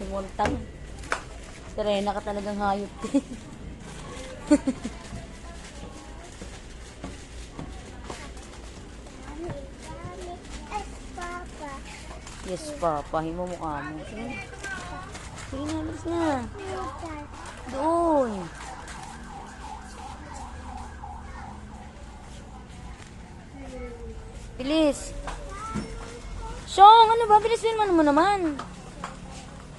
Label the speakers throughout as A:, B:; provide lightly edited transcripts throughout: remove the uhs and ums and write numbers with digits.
A: Sumuntang. Serena ka talagang hayop. Yes, Papa. Himo mukha mo. Sige na. Sige na, alis na. Doon. Bilis. Syong, ano ba? Bilisin mo naman.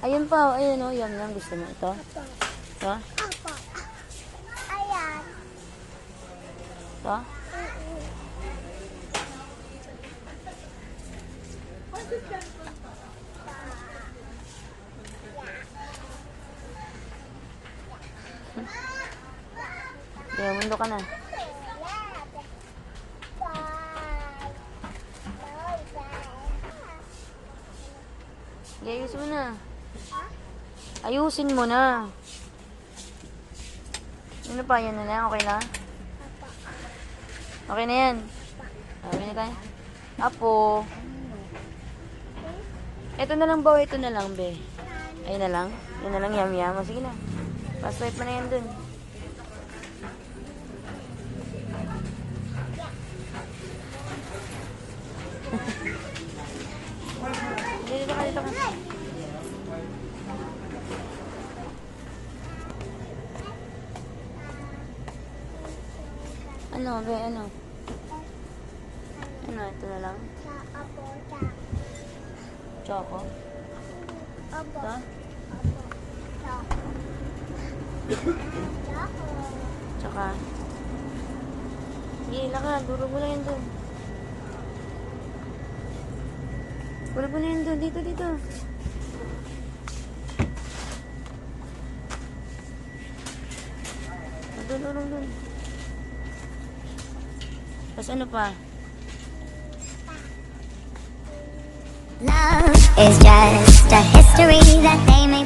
A: Ayun pa. Ayun o. Yum. Gusto mo ito? Ito?
B: Apo. Ayan.
A: Ito? Kaya mundo ka na. Ayusin mo na. Ayusin mo na. Ano pa? Yan na lang. Okay na? Okay na yan. Okay na tayo. Apo. Ito na lang ba? Ito na lang, be. Ayun na lang. Yun na lang. Yum. Sige na. Pa-swipe mo na yan dun. Dito ka. Ano, be? Ano? Ito na lang.
B: Apo.
A: Choco?
B: Apo.
A: Ito? Tsaka? Sige, lakad. Durog mo lang yan dun. Durog mo na yan dun. Dito. Dun. Tapos ano pa?
C: Love is just a history that they may